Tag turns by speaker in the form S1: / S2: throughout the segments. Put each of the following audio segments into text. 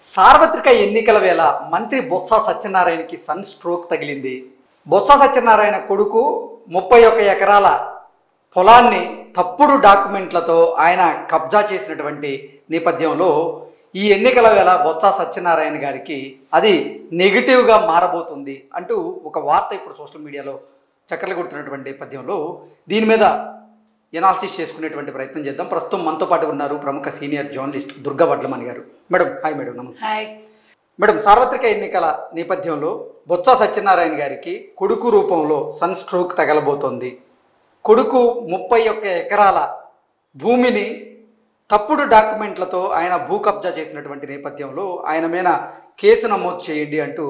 S1: సార్వత్రిక ఎన్నికల వేళ మంత్రి బొత్స సత్యనారాయణకి సన్ స్ట్రోక్ తగిలింది. బొత్స సత్యనారాయణ కొడుకు 31 ఎకరాల పొలాన్ని తప్పుడు డాక్యుమెంట్లతో ఆయన కబ్జా చేసినటువంటి నేపథ్యంలో ఈ ఎన్నికల వేళ బొత్స సత్యనారాయణ గారికి అది నెగిటివ్గా మారబోతుంది అంటూ ఒక వార్త ఇప్పుడు సోషల్ మీడియాలో చక్కర్లు కొడుతున్నటువంటి నేపథ్యంలో దీని మీద ఎనాలిసిస్ చేసుకునేటువంటి ప్రయత్నం చేద్దాం. ప్రస్తుతం మనతో పాటు ఉన్నారు ప్రముఖ సీనియర్ జర్నలిస్ట్ దుర్గా వడ్లమణి గారు. Madam hi. మేడం నమస్తే.
S2: హాయ్
S1: మేడం, సార్వత్రిక ఎన్నికల నేపథ్యంలో బొత్స సత్యనారాయణ గారికి కొడుకు రూపంలో సన్ స్ట్రోక్ తగలబోతోంది. కొడుకు 31 ఎకరాల భూమిని తప్పుడు డాక్యుమెంట్లతో ఆయన భూ కబ్జా చేసినటువంటి నేపథ్యంలో ఆయన మీద కేసు నమోదు చేయండి అంటూ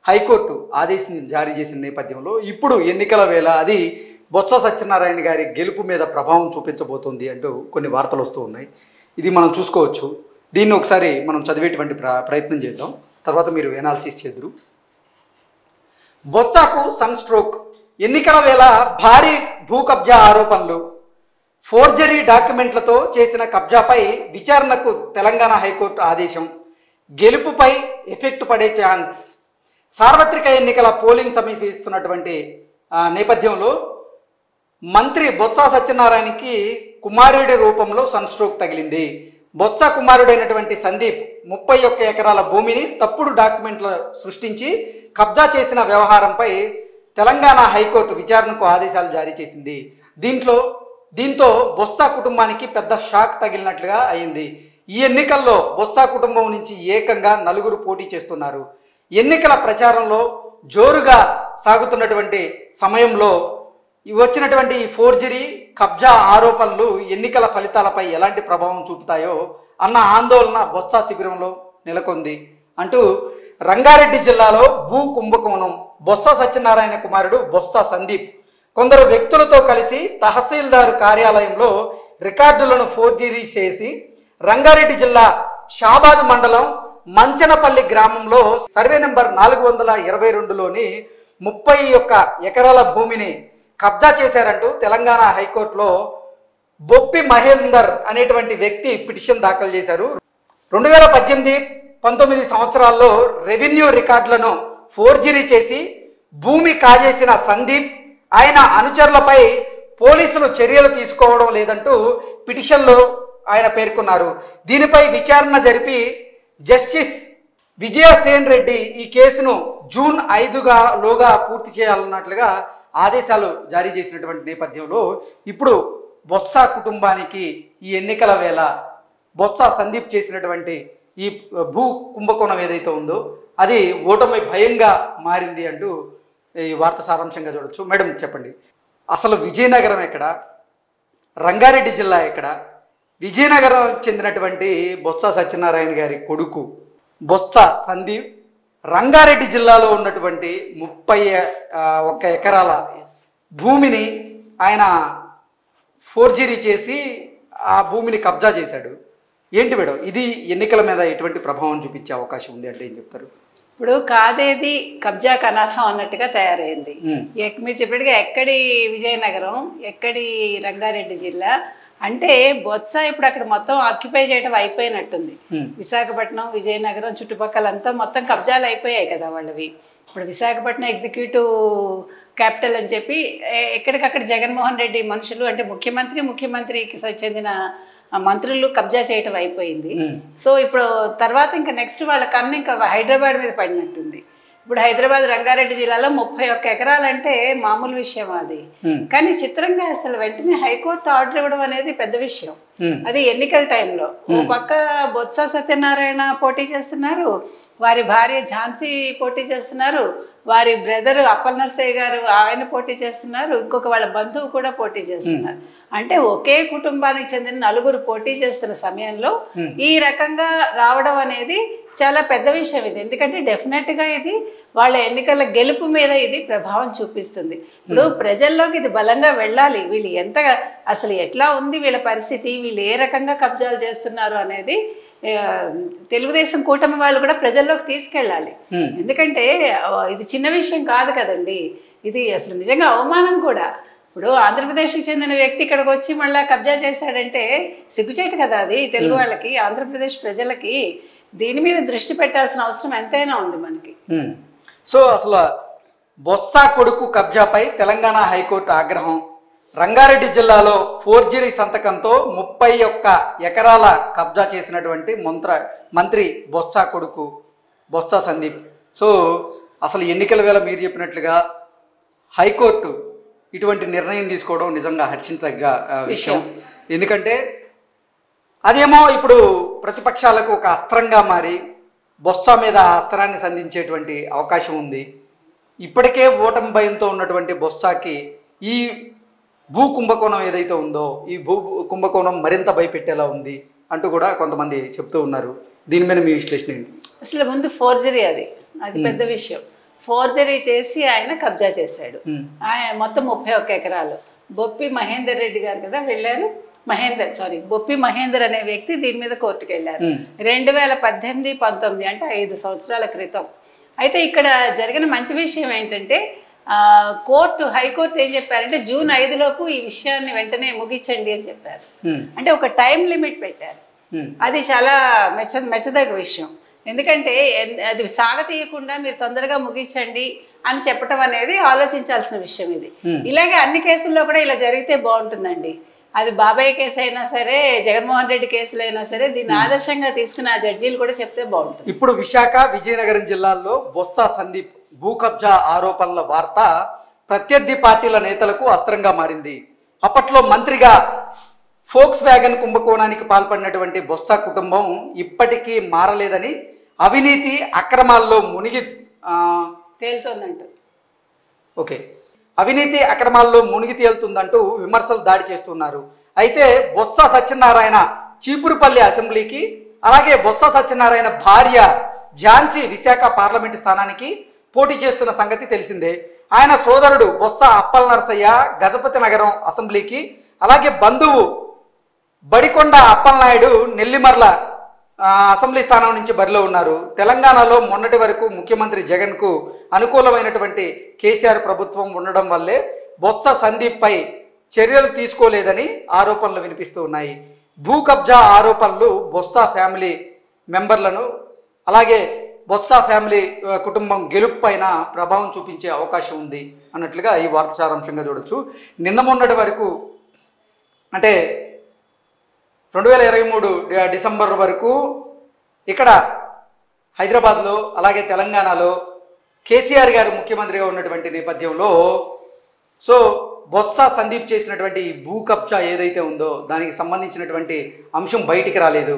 S1: హైకోర్టు ఆదేశం జారీ చేసిన నేపథ్యంలో ఇప్పుడు ఎన్నికల వేళ అది బొత్స సత్యనారాయణ గారి గెలుపు మీద ప్రభావం చూపించబోతోంది అంటూ కొన్ని వార్తలు వస్తూ ఉన్నాయి. ఇది మనం చూసుకోవచ్చు. దీన్ని ఒకసారి మనం చదివేటువంటి ప్రయత్నం చేద్దాం, తర్వాత మీరు ఎనాలిసిస్ చేద్దరు. బొత్సకు సన్ స్ట్రోక్, ఎన్నికల వేళ భారీ భూ కబ్జా ఆరోపణలు, ఫోర్జరీ డాక్యుమెంట్లతో చేసిన కబ్జాపై విచారణకు తెలంగాణ హైకోర్టు ఆదేశం, గెలుపుపై ఎఫెక్ట్ పడే ఛాన్స్. సార్వత్రిక ఎన్నికల పోలింగ్ సమీపిస్తున్నటువంటి నేపథ్యంలో మంత్రి బొత్స సత్యనారాయణకి కుమారుడి రూపంలో సన్ స్ట్రోక్ తగిలింది. బొత్స కుమారుడైనటువంటి సందీప్ 31 ఎకరాల భూమిని తప్పుడు డాక్యుమెంట్లు సృష్టించి కబ్జా చేసిన వ్యవహారంపై తెలంగాణ హైకోర్టు విచారణకు ఆదేశాలు జారీ చేసింది. దీంతో బొత్స కుటుంబానికి పెద్ద షాక్ తగిలినట్లుగా అయింది. ఈ ఎన్నికల్లో బొత్స కుటుంబం నుంచి ఏకంగా 4 పోటీ చేస్తున్నారు. ఎన్నికల ప్రచారంలో జోరుగా సాగుతున్నటువంటి సమయంలో వచ్చినటువంటి ఈ ఫోర్జరీ కబ్జా ఆరోపణలు ఎన్నికల ఫలితాలపై ఎలాంటి ప్రభావం చూపుతాయో అన్న ఆందోళన బొత్స శిబిరంలో నెలకొంది అంటూ రంగారెడ్డి జిల్లాలో భూ కుంభకోణం. బొత్స సత్యనారాయణ కుమారుడు బొత్స సందీప్ కొందరు వ్యక్తులతో కలిసి తహసీల్దారు కార్యాలయంలో రికార్డులను ఫోర్జరీ చేసి రంగారెడ్డి జిల్లా షాబాద్ మండలం మంచనపల్లి గ్రామంలో సర్వే నెంబర్ 422లోని 31 ఎకరాల భూమిని కబ్జా చేశారంటూ తెలంగాణ హైకోర్టులో బొప్పి మహేందర్ అనేటువంటి వ్యక్తి పిటిషన్ దాఖలు చేశారు. 2018-19 సంవత్సరాల్లో రెవెన్యూ రికార్డులను ఫోర్జరీ చేసి భూమి కాజేసిన సందీప్, ఆయన అనుచరులపై పోలీసులు చర్యలు తీసుకోవడం లేదంటూ పిటిషన్లో ఆయన పేర్కొన్నారు. దీనిపై విచారణ జరిపి జస్టిస్ విజయసేన్ రెడ్డి ఈ కేసును జూన్ 5లోగా పూర్తి చేయాలన్నట్లుగా ఆదేశాలు జారీ చేసినటువంటి నేపథ్యంలో ఇప్పుడు బొత్స కుటుంబానికి ఈ ఎన్నికల వేళ బొత్స సందీప్ చేసినటువంటి ఈ భూ కుంభకోణం ఏదైతే ఉందో అది ఓటమి భయంగా మారింది అంటూ ఈ వార్త సారాంశంగా చూడొచ్చు. మేడం చెప్పండి, అసలు విజయనగరం ఎక్కడ, రంగారెడ్డి జిల్లా ఎక్కడ? విజయనగరం చెందినటువంటి బొత్స సత్యనారాయణ గారి కొడుకు బొత్స సందీప్ రంగారెడ్డి జిల్లాలో ఉన్నటువంటి 31 ఎకరాల భూమిని ఆయన ఫోర్జరీ చేసి ఆ భూమిని కబ్జా చేశాడు. ఏంటి మేడం, ఇది ఎన్నికల మీద ఎటువంటి ప్రభావం చూపించే అవకాశం ఉంది అంటే ఏం చెప్తారు?
S2: ఇప్పుడు కాదేది కబ్జాకు అనర్హం అన్నట్టుగా తయారైంది. మీరు చెప్పినట్టుగా ఎక్కడి విజయనగరం, ఎక్కడి రంగారెడ్డి జిల్లా అంటే బొత్స ఇప్పుడు అక్కడ మొత్తం ఆక్యుపై చేయడం అయిపోయినట్టుంది. విశాఖపట్నం, విజయనగరం చుట్టుపక్కలంతా మొత్తం కబ్జాలు అయిపోయాయి కదా వాళ్ళవి. ఇప్పుడు విశాఖపట్నం ఎగ్జిక్యూటివ్ క్యాపిటల్ అని చెప్పి ఎక్కడికక్కడ జగన్మోహన్ రెడ్డి మనుషులు అంటే ముఖ్యమంత్రికి చెందిన మంత్రులు కబ్జా చేయటం అయిపోయింది. సో ఇప్పుడు తర్వాత ఇంకా నెక్స్ట్ వాళ్ళ కన్ను ఇంకా హైదరాబాద్ మీద పడినట్టుంది. ఇప్పుడు హైదరాబాద్ రంగారెడ్డి జిల్లాలో 31 ఎకరాలంటే మామూలు విషయం అది. కానీ చిత్రంగా అసలు వెంటనే హైకోర్టు ఆర్డర్ ఇవ్వడం అనేది పెద్ద విషయం. అది ఎన్నికల టైంలో ఓ పక్క బొత్స సత్యనారాయణ పోటీ చేస్తున్నారు, వారి భార్య ఝాన్సీ పోటీ చేస్తున్నారు, వారి బ్రదర్ అప్పల్ నర్సయ్య గారు ఆయన పోటీ చేస్తున్నారు, ఇంకొక వాళ్ళ బంధువు కూడా పోటీ చేస్తున్నారు. అంటే ఒకే కుటుంబానికి చెందిన 4 పోటీ చేస్తున్న సమయంలో ఈ రకంగా రావడం అనేది చాలా పెద్ద విషయం ఇది. ఎందుకంటే డెఫినెట్గా ఇది వాళ్ళ ఎన్నికల గెలుపు మీద ఇది ప్రభావం చూపిస్తుంది. ఇప్పుడు ప్రజల్లోకి ఇది బలంగా వెళ్ళాలి. వీళ్ళు అసలు ఎట్లా ఉంది వీళ్ళ పరిస్థితి, వీళ్ళు ఏ రకంగా కబ్జాలు చేస్తున్నారు అనేది తెలుగుదేశం కూటమి వాళ్ళు కూడా ప్రజల్లోకి తీసుకెళ్ళాలి. ఎందుకంటే ఇది చిన్న విషయం కాదు కదండి, ఇది అసలు నిజంగా అవమానం కూడా. ఇప్పుడు ఆంధ్రప్రదేశ్కి చెందిన వ్యక్తి ఇక్కడికి వచ్చి మళ్ళీ కబ్జా చేశాడంటే సిగ్గుచేటు కదా అది తెలుగు వాళ్ళకి, ఆంధ్రప్రదేశ్ ప్రజలకి. దీని మీద దృష్టి పెట్టాల్సిన అవసరం ఎంతైనా ఉంది మనకి.
S1: సో అసలు బొత్స కొడుకు కబ్జాపై తెలంగాణ హైకోర్టు ఆగ్రహం. రంగారెడ్డి జిల్లాలో ఫోర్జరీ సంతకంతో 31 ఎకరాల కబ్జా చేసినటువంటి మంత్రి బొత్స కొడుకు బొత్స సందీప్. సో అసలు ఎన్నికల వేళ మీరు చెప్పినట్లుగా హైకోర్టు ఇటువంటి నిర్ణయం తీసుకోవడం నిజంగా హర్షించదగ్గ విషయం. ఎందుకంటే అదేమో ఇప్పుడు ప్రతిపక్షాలకు ఒక అస్త్రంగా మారి బొత్స మీద అస్త్రాన్ని సంధించేటువంటి అవకాశం ఉంది. ఇప్పటికే ఓటమి భయంతో ఉన్నటువంటి బొత్సకి ఈ భూ కుంభకోణం ఏదైతే ఉందో ఈ భూ కుంభకోణం మరింత భయపెట్టేలా ఉంది అంటూ కూడా కొంతమంది చెప్తూ ఉన్నారు. దీని మీద మీ విశ్లేషణ ఏంటి?
S2: అసలు ముందు ఫోర్జరీ అది పెద్ద విషయం. ఫోర్జరీ చేసి ఆయన కబ్జా చేశాడు. ఆయన మొత్తం 31 ఎకరాలు. బొప్పి మహేందర్ రెడ్డి గారు కదా వెళ్ళారు, బొప్పి మహేందర్ అనే వ్యక్తి దీని మీద కోర్టుకు వెళ్ళారు 2018-19 అంటే 5 సంవత్సరాల క్రితం. అయితే ఇక్కడ జరిగిన మంచి విషయం ఏంటంటే హైకోర్టు ఏం చెప్పారంటే జూన్ 5 లోపు ఈ విషయాన్ని వెంటనే ముగించండి అని చెప్పారు. అంటే ఒక టైం లిమిట్ పెట్టారు. అది చాలా మెచ్చదగ్గ విషయం. ఎందుకంటే అది సాగతీయకుండా మీరు తొందరగా ముగించండి అని చెప్పడం అనేది ఆలోచించాల్సిన విషయం. ఇది ఇలాగే అన్ని కేసుల్లో కూడా ఇలా జరిగితే బాగుంటుందండి. అది బాబాయ్ కేసు అయినా సరే, జగన్మోహన్ రెడ్డి కేసులు అయినా సరే దీన్ని ఆదర్శంగా తీసుకుని ఆ జడ్జీలు కూడా చెప్తే బాగుంటుంది.
S1: ఇప్పుడు విశాఖ, విజయనగరం జిల్లాల్లో బొత్స సందీప్ భూ కబ్జా ఆరోపణల వార్త ప్రత్యర్థి పార్టీల నేతలకు అస్త్రంగా మారింది. అప్పట్లో మంత్రిగా ఫోక్స్ వ్యాగన్ కుంభకోణానికి పాల్పడినటువంటి బొత్స కుటుంబం ఇప్పటికీ మారలేదని, అవినీతి అక్రమాల్లో మునిగి
S2: తేలుతోందంటూ
S1: అవినీతి అక్రమాల్లో మునిగి తేలుతుందంటూ విమర్శలు దాడి చేస్తున్నారు. అయితే బొత్స సత్యనారాయణ చీపురుపల్లి అసెంబ్లీకి, అలాగే బొత్స సత్యనారాయణ భార్య ఝాన్సీ విశాఖ పార్లమెంటు స్థానానికి పోటీ చేస్తున్న సంగతి తెలిసిందే. ఆయన సోదరుడు బొత్స అప్పల్ నరసయ్య గజపతి నగరం అసెంబ్లీకి, అలాగే బంధువు బడికొండ అప్పలనాయుడు నెల్లిమర్ల అసెంబ్లీ స్థానం నుంచి బరిలో ఉన్నారు. తెలంగాణలో మొన్నటి వరకు ముఖ్యమంత్రి జగన్కు అనుకూలమైనటువంటి కేసీఆర్ ప్రభుత్వం ఉండడం వల్లే బొత్స సందీప్పై చర్యలు తీసుకోలేదని ఆరోపణలు వినిపిస్తూ ఉన్నాయి. భూ కబ్జా ఆరోపణలు బొత్స ఫ్యామిలీ మెంబర్లను, అలాగే బొత్స ఫ్యామిలీ కుటుంబం గెలుపు పైన ప్రభావం చూపించే అవకాశం ఉంది అన్నట్లుగా ఈ వార్త సారాంశంగా చూడొచ్చు. నిన్న మొన్నటి వరకు అంటే 2023 డిసెంబర్ వరకు ఇక్కడ హైదరాబాద్లో, అలాగే తెలంగాణలో కేసీఆర్ గారు ముఖ్యమంత్రిగా ఉన్నటువంటి నేపథ్యంలో సో బొత్స సందీప్ చేసినటువంటి ఈ భూ కబ్జా ఏదైతే ఉందో దానికి సంబంధించినటువంటి అంశం బయటికి రాలేదు.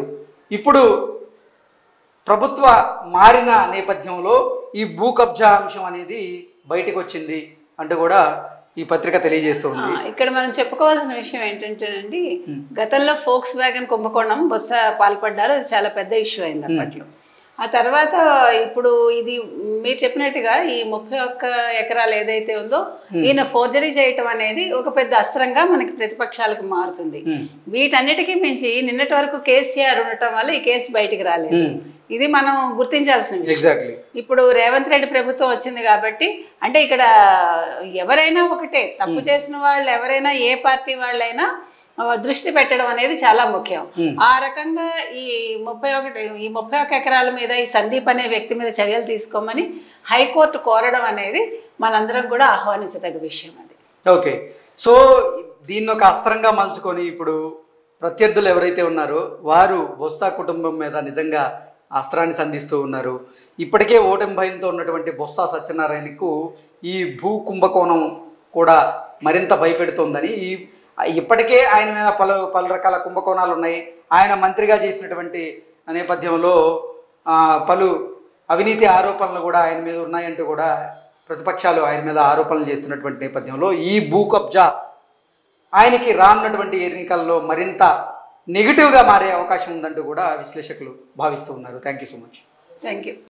S1: ఇప్పుడు ప్రభుత్వ మారిన నేపథ్యంలో ఈ భూ కబ్జా అంశం అనేది బయటకు వచ్చింది అంటూ కూడా ఈ పత్రిక తెలియజేస్తుంది.
S2: ఇక్కడ మనం చెప్పుకోవాల్సిన విషయం ఏంటంటేనండి, గతంలో ఫోక్స్ వ్యాగన్ కుంభకోణం బొత్స పాల్పడ్డారు. అది చాలా పెద్ద ఇష్యూ అయింది అప్పట్లో. ఆ తర్వాత ఇప్పుడు ఇది మీరు చెప్పినట్టుగా ఈ 31 ఎకరాలు ఏదైతే ఉందో ఈయన ఫోర్జరీ చేయటం అనేది ఒక పెద్ద అస్త్రంగా మనకి ప్రతిపక్షాలకు మారుతుంది. వీటన్నిటికీ మించి నిన్నటి వరకు కేసీఆర్ ఉండటం వల్ల ఈ కేసు బయటికి రాలేదు. ఇది మనం గుర్తించాల్సిన విషయం. ఇప్పుడు రేవంత్ రెడ్డి ప్రభుత్వం వచ్చింది కాబట్టి, అంటే ఇక్కడ ఎవరైనా ఒకటే, తప్పు చేసిన వాళ్ళు ఎవరైనా ఏ పార్టీ వాళ్ళైనా దృష్టి పెట్టడం అనేది చాలా ముఖ్యం. ఆ రకంగా ఈ 31 ఎకరాల మీద ఈ సందీప్ అనే వ్యక్తి మీద చర్యలు తీసుకోమని హైకోర్టు కోరడం అనేది మనందరం కూడా ఆహ్వానించదగ్గ విషయం. అది
S1: సో దీన్ని ఒక అస్త్రంగా మలుచుకొని ఇప్పుడు ప్రత్యర్థులు ఎవరైతే ఉన్నారో వారు బొత్స కుటుంబం మీద నిజంగా అస్త్రాన్ని సంధిస్తూ ఉన్నారు. ఇప్పటికే ఓటమి భయంతో ఉన్నటువంటి బొత్స సత్యనారాయణకు ఈ భూ కుంభకోణం కూడా మరింత భయపెడుతోందని, ఇప్పటికే ఆయన మీద పలు రకాల కుంభకోణాలు ఉన్నాయి. ఆయన మంత్రిగా చేసినటువంటి నేపథ్యంలో పలు అవినీతి ఆరోపణలు కూడా ఆయన మీద ఉన్నాయంటూ కూడా ప్రతిపక్షాలు ఆయన మీద ఆరోపణలు చేస్తున్నటువంటి నేపథ్యంలో ఈ భూ కబ్జా ఆయనకి రానున్నటువంటి ఎన్నికల్లో మరింత నెగిటివ్గా మారే అవకాశం ఉందంటూ కూడా విశ్లేషకులు భావిస్తూ ఉన్నారు. Thank you so much.
S2: Thank you.